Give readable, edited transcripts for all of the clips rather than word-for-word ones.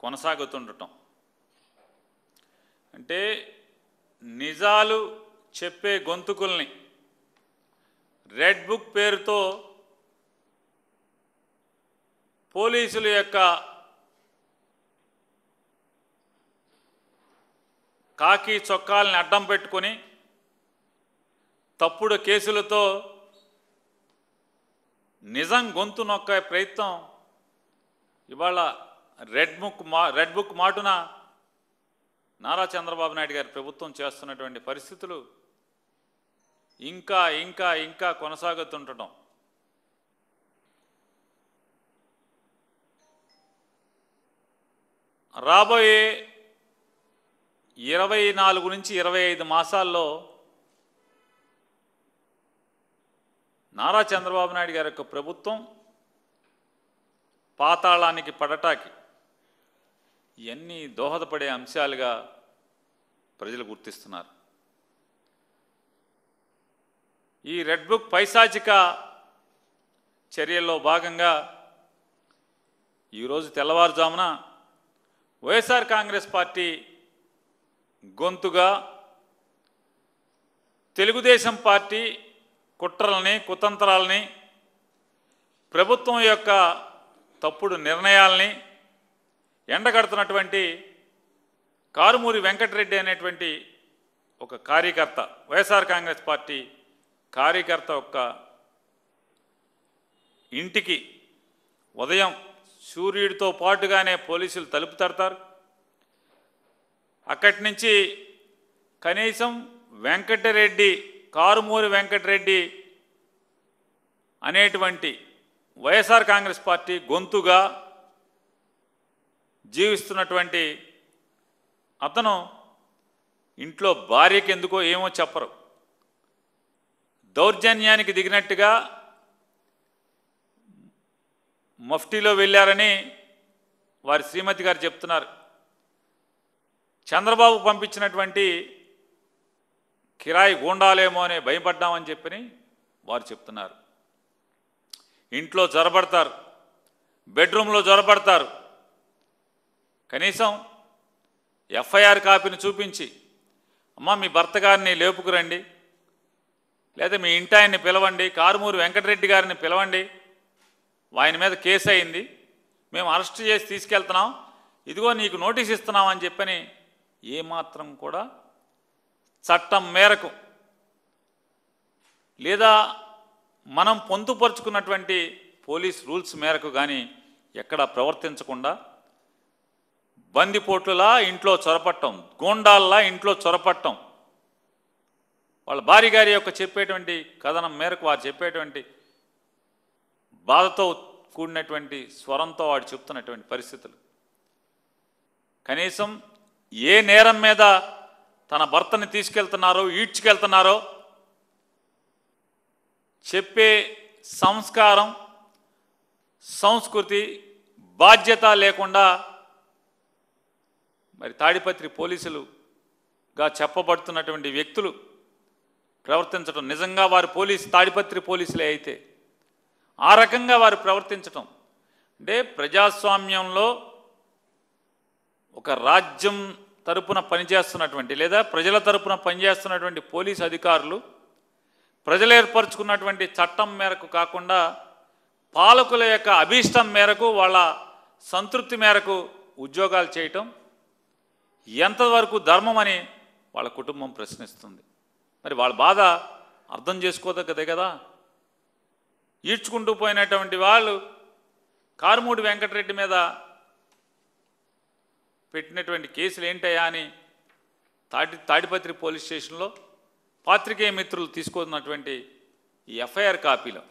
కొనసాగుతుండటం అంటే నిజాలు చెప్పే గొంతుకుల్ని రెడ్ బుక్ పేరుతో పోలీసుల యొక్క కాకి చొక్కాలని అడ్డం పెట్టుకొని తప్పుడు కేసులతో నిజం గొంతు నొక్కే ప్రయత్నం ఇవాళ రెడ్ బుక్ మాటున నారా చంద్రబాబు నాయుడు గారి ప్రభుత్వం చేస్తున్నటువంటి పరిస్థితులు ఇంకా ఇంకా ఇంకా కొనసాగుతుండటం రాబోయే 24 నుంచి 25 మాసాల్లో నారా చంద్రబాబు నాయుడు గారి యొక్క ప్రభుత్వం పాతాళానికి పడటానికి ఇవన్నీ దోహదపడే అంశాలుగా ప్రజలు గుర్తిస్తున్నారు. ఈ రెడ్ బుక్ పైశాచిక చర్యల్లో భాగంగా ఈరోజు తెల్లవారుజామున వైఎస్ఆర్ కాంగ్రెస్ పార్టీ గొంతుగా తెలుగుదేశం పార్టీ కుట్రల్ని కుతంత్రాలని ప్రభుత్వం యొక్క తప్పుడు నిర్ణయాల్ని ఎండగడుతున్నటువంటి కారుమూరి వెంకటరెడ్డి అనేటువంటి ఒక కార్యకర్త వైఎస్ఆర్ కాంగ్రెస్ పార్టీ కార్యకర్త యొక్క ఇంటికి ఉదయం సూర్యుడితో పాటుగానే పోలీసులు తలుపు తడతారు. అక్కడి నుంచి కనీసం వెంకటరెడ్డి కారుమూరి వెంకటరెడ్డి అనేటువంటి వైఎస్ఆర్ కాంగ్రెస్ పార్టీ గొంతుగా జీవిస్తున్నటువంటి అతను ఇంట్లో భార్యకి ఎందుకో ఏమో చెప్పరు, దౌర్జన్యానికి దిగినట్టుగా మఫ్టీలో వెళ్ళారని వారి శ్రీమతి గారు చెప్తున్నారు. చంద్రబాబు పంపించినటువంటి కిరాయి గూండాలేమో అని భయపడ్డామని చెప్పని వారు చెప్తున్నారు. ఇంట్లో జొరబడతారు, బెడ్రూమ్లో జొరబడతారు. కనీసం ఎఫ్ఐఆర్ కాపీని చూపించి అమ్మ మీ భర్త గారిని లేపుకురండి, లేదా మీ ఇంటి ఆయన్ని పిలవండి, కారుమూరి వెంకటరెడ్డి గారిని పిలవండి, ఆయన మీద కేసు అయింది, మేము అరెస్ట్ చేసి తీసుకెళ్తున్నాం, ఇదిగో నీకు నోటీస్ ఇస్తున్నాం అని చెప్పని ఏమాత్రం కూడా చట్టం మేరకు లేదా మనం పొందుపరుచుకున్నటువంటి పోలీస్ రూల్స్ మేరకు కానీ ఎక్కడా ప్రవర్తించకుండా బందిపోట్లులా ఇంట్లో చొరపట్టం, గూండాల్లా ఇంట్లో చొరపట్టం, వాళ్ళ భార్య గారి యొక్క చెప్పేటువంటి కథనం మేరకు వారు చెప్పేటువంటి బాధతో కూడినటువంటి స్వరంతో వాడు చెప్తున్నటువంటి పరిస్థితులు. కనీసం ఏ నేరం మీద తన భర్తని తీసుకెళ్తున్నారో ఈడ్చుకెళ్తున్నారో చెప్పే సంస్కారం సంస్కృతి బాధ్యత లేకుండా మరి తాడిపత్రి పోలీసులుగా చెప్పబడుతున్నటువంటి వ్యక్తులు ప్రవర్తించడం, నిజంగా వారు తాడిపత్రి పోలీసులే అయితే ఆ రకంగా వారు ప్రవర్తించటం అంటే ప్రజాస్వామ్యంలో ఒక రాజ్యం తరపున పనిచేస్తున్నటువంటి లేదా ప్రజల తరపున పనిచేస్తున్నటువంటి పోలీసు అధికారులు ప్రజలు ఏర్పరచుకున్నటువంటి చట్టం మేరకు కాకుండా పాలకుల యొక్క అభీష్టం మేరకు వాళ్ళ సంతృప్తి మేరకు ఉద్యోగాలు చేయటం ఎంతవరకు ధర్మం అని వాళ్ళ కుటుంబం ప్రశ్నిస్తుంది. మరి వాళ్ళ బాధ అర్థం చేసుకోదగ్గదే కదా. ఈడ్చుకుంటూ పోయినటువంటి వాళ్ళు కారుమూడి వెంకటరెడ్డి మీద పెట్టినటువంటి కేసులు ఏంటయ్యా అని తాడిపత్రి పోలీస్ స్టేషన్లో పాత్రికేయ మిత్రులు తీసుకున్నటువంటి ఈ ఎఫ్ఐఆర్ కాపీలో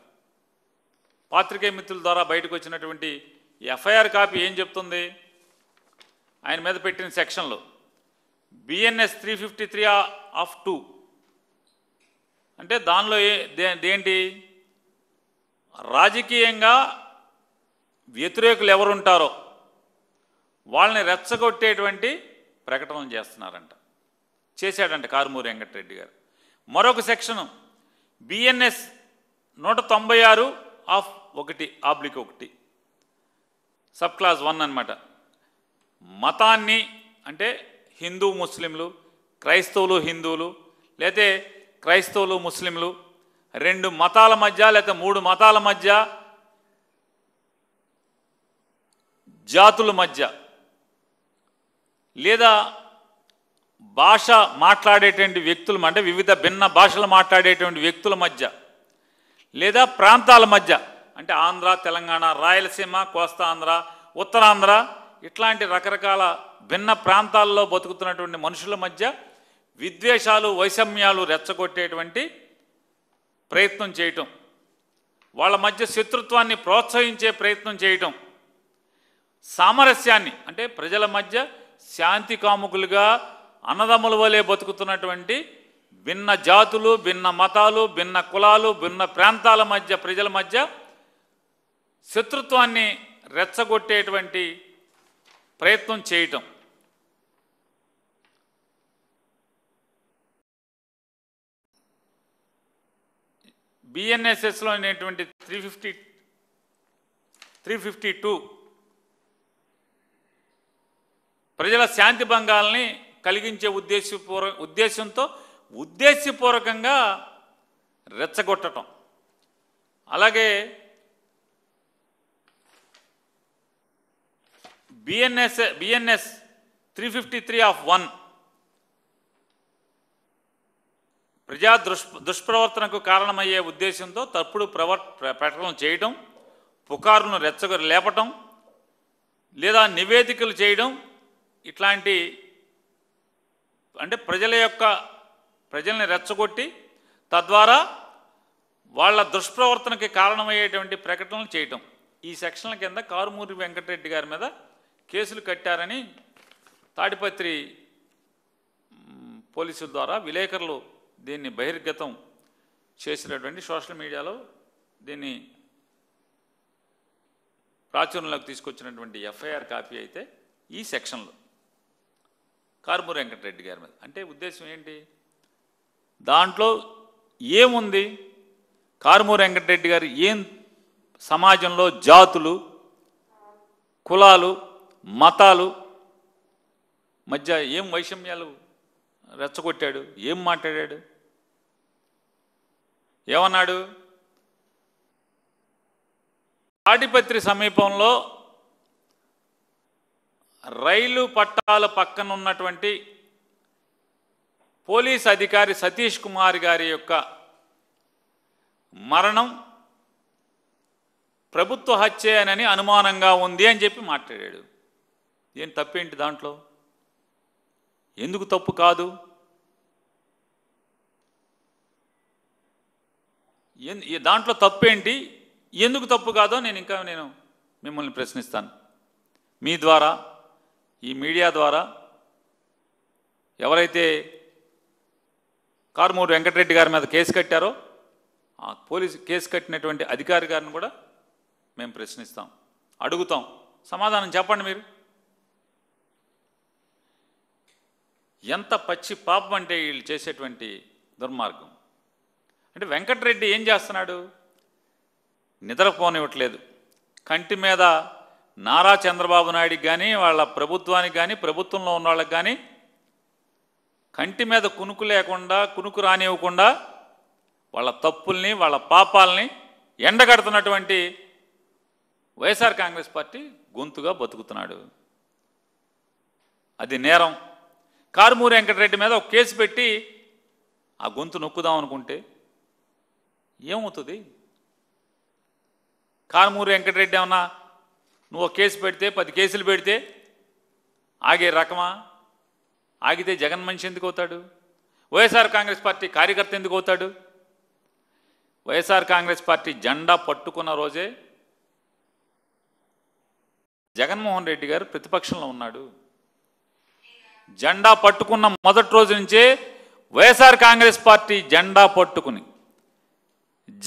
పాత్రికేయ మిత్రుల ద్వారా బయటకు వచ్చినటువంటి ఈ ఎఫ్ఐఆర్ కాపీ ఏం చెప్తుంది? ఆయన మీద పెట్టిన సెక్షన్లో BNS 353/2 అంటే దానిలో దేంటి రాజకీయంగా వ్యతిరేకులు ఎవరుంటారో వాళ్ళని రెచ్చగొట్టేటువంటి ప్రకటనలు చేశాడంట కారుమూరి వెంకటరెడ్డి గారు. మరొక సెక్షను BNS 196/1/1 సబ్ క్లాస్ 1 అన్నమాట. మతాన్ని అంటే హిందూ ముస్లింలు, క్రైస్తవులు హిందువులు, లేతే క్రైస్తవులు ముస్లింలు, 2 మతాల మధ్య లేకపోతే 3 మతాల మధ్య, జాతుల మధ్య, లేదా భాష మాట్లాడేటువంటి వ్యక్తుల అంటే వివిధ భిన్న భాషలు మాట్లాడేటువంటి వ్యక్తుల మధ్య, లేదా ప్రాంతాల మధ్య అంటే ఆంధ్ర, తెలంగాణ, రాయలసీమ, కోస్తా ఆంధ్ర, ఉత్తరాంధ్ర ఇట్లాంటి రకరకాల భిన్న ప్రాంతాల్లో బతుకుతున్నటువంటి మనుషుల మధ్య విద్వేషాలు, వైషమ్యాలు రెచ్చగొట్టేటువంటి ప్రయత్నం చేయటం, వాళ్ళ మధ్య శత్రుత్వాన్ని ప్రోత్సహించే ప్రయత్నం చేయటం, సామరస్యాన్ని అంటే ప్రజల మధ్య శాంతి కాముకులుగా అన్నదమ్ముల వలె బతుకుతున్నటువంటి భిన్న జాతులు, భిన్న మతాలు, భిన్న కులాలు, భిన్న ప్రాంతాల మధ్య ప్రజల మధ్య శత్రుత్వాన్ని రెచ్చగొట్టేటువంటి ప్రయత్నం చేయటం. బిఎన్ఎస్ఎస్లో అనేటువంటి 352 ప్రజల శాంతి భంగాల్ని కలిగించే ఉద్దేశపూర్వకంగా రెచ్చగొట్టడం. అలాగే బిఎన్ఎస్ 353(1) ప్రజా దుష్ప్రవర్తనకు కారణమయ్యే ఉద్దేశంతో తప్పుడు ప్రకటనలు చేయడం, పుకారులను లేపటం, లేదా నివేదికలు చేయడం, ఇట్లాంటి అంటే ప్రజల్ని రెచ్చగొట్టి తద్వారా వాళ్ళ దుష్ప్రవర్తనకి కారణమయ్యేటువంటి ప్రకటనలు చేయటం. ఈ సెక్షన్ల కింద కారుమూరి వెంకటరెడ్డి గారి మీద కేసులు కట్టారని తాడిపత్రి పోలీసుల ద్వారా విలేకరులు దీన్ని బహిర్గతం చేసినటువంటి సోషల్ మీడియాలో దీన్ని ప్రాచుర్యంలోకి తీసుకొచ్చినటువంటి ఎఫ్ఐఆర్ కాపీ అయితే ఈ సెక్షన్లో కారుమూరి వెంకటరెడ్డి గారి మీద. అంటే ఉద్దేశం ఏంటి? దాంట్లో ఏముంది? కారుమూరి వెంకటరెడ్డి గారు ఏం సమాజంలో జాతులు, కులాలు, మతాలు మధ్య ఏం వైషమ్యాలు రెచ్చగొట్టాడు? ఏం మాట్లాడాడు? ఏమన్నాడు? తాడిపత్రి సమీపంలో రైలు పట్టాల పక్కన ఉన్నటువంటి పోలీస్ అధికారి సతీష్ కుమార్ గారి యొక్క మరణం ప్రభుత్వ హత్యేనని అనుమానంగా ఉంది అని చెప్పి మాట్లాడాడు. ఏం తప్పేంటి దాంట్లో? ఎందుకు తప్పు కాదు? దాంట్లో తప్పేంటి? ఎందుకు తప్పు కాదో నేను మిమ్మల్ని ప్రశ్నిస్తాను. మీ ద్వారా, ఈ మీడియా ద్వారా ఎవరైతే కారుమూరి వెంకటరెడ్డి గారి మీద కేసు కట్టారో ఆ పోలీసు కేసు కట్టినటువంటి అధికారి గారిని కూడా మేము ప్రశ్నిస్తాం, అడుగుతాం. సమాధానం చెప్పండి. మీరు ఎంత పచ్చి పాపం అంటే వీళ్ళు చేసేటువంటి దుర్మార్గం. అంటే వెంకటరెడ్డి ఏం చేస్తున్నాడు? నిద్రపోనివ్వట్లేదు. కంటి మీద నారా చంద్రబాబు నాయుడికి కానీ వాళ్ళ ప్రభుత్వానికి కానీ ప్రభుత్వంలో ఉన్న వాళ్ళకి కానీ కంటి మీద కునుకు లేకుండా, కునుకు రానివ్వకుండా వాళ్ళ తప్పుల్ని, వాళ్ళ పాపాలని ఎండగడుతున్నటువంటి వైఎస్ఆర్ కాంగ్రెస్ పార్టీ గొంతుగా బతుకుతున్నాడు. అది నేరం. కారుమూరి వెంకటరెడ్డి మీద ఒక కేసు పెట్టి ఆ గొంతు నొక్కుదాం అనుకుంటే ఏమవుతుంది? కారుమూరి వెంకటరెడ్డి ఏమన్నా నువ్వు ఒక కేసు పెడితే 10 కేసులు పెడితే ఆగే రకమా? ఆగితే జగన్ మనిషి ఎందుకు అవుతాడు? వైఎస్ఆర్ కాంగ్రెస్ పార్టీ కార్యకర్త ఎందుకు అవుతాడు? వైఎస్ఆర్ కాంగ్రెస్ పార్టీ జెండా పట్టుకున్న రోజే జగన్మోహన్ రెడ్డి గారు ప్రతిపక్షంలో ఉన్నాడు. జెండా పట్టుకున్న మొదటి రోజు నుంచే వైఎస్ఆర్ కాంగ్రెస్ పార్టీ జెండా పట్టుకుని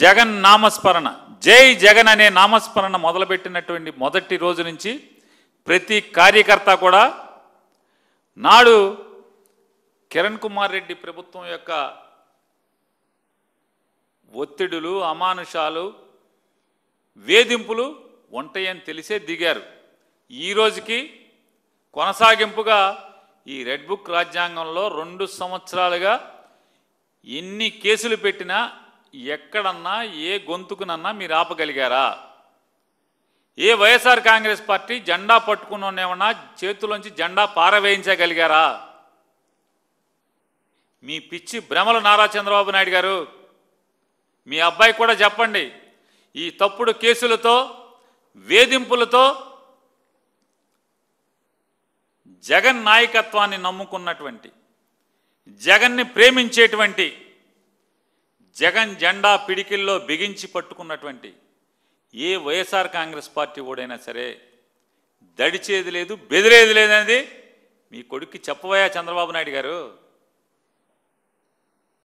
జగన్ నామస్మరణ, జై జగన్ అనే నామస్మరణ మొదలుపెట్టినటువంటి మొదటి రోజు నుంచి ప్రతి కార్యకర్త కూడా నాడు కిరణ్ కుమార్ రెడ్డి ప్రభుత్వం యొక్క ఒత్తిడులు, అమానుషాలు, వేధింపులు ఉంటాయని తెలిసే దిగారు. ఈ రోజుకి కొనసాగింపుగా ఈ రెడ్ బుక్ రాజ్యాంగంలో 2 సంవత్సరాలుగా ఎన్ని కేసులు పెట్టినా ఎక్కడన్నా ఏ గొంతుకునన్నా మీరు ఆపగలిగారా? ఏ వైఎస్ఆర్ కాంగ్రెస్ పార్టీ జెండా పట్టుకున్నోనేమన్నా చేతుల్లోంచి జెండా పారవేయించగలిగారా? మీ పిచ్చి భ్రమలు నారా చంద్రబాబు నాయుడు గారు, మీ అబ్బాయి కూడా చెప్పండి. ఈ తప్పుడు కేసులతో వేధింపులతో జగన్ నాయకత్వాన్ని నమ్ముకున్నటువంటి, జగన్ని ప్రేమించేటువంటి, జగన్ జెండా పిడికిల్లో బిగించి పట్టుకున్నటువంటి ఏ వైఎస్ఆర్ కాంగ్రెస్ పార్టీ ఓడైనా సరే దడిచేది లేదు, బెదిరేది లేదనేది మీ కొడుక్కి చెప్పవయ్యా చంద్రబాబు నాయుడు గారు.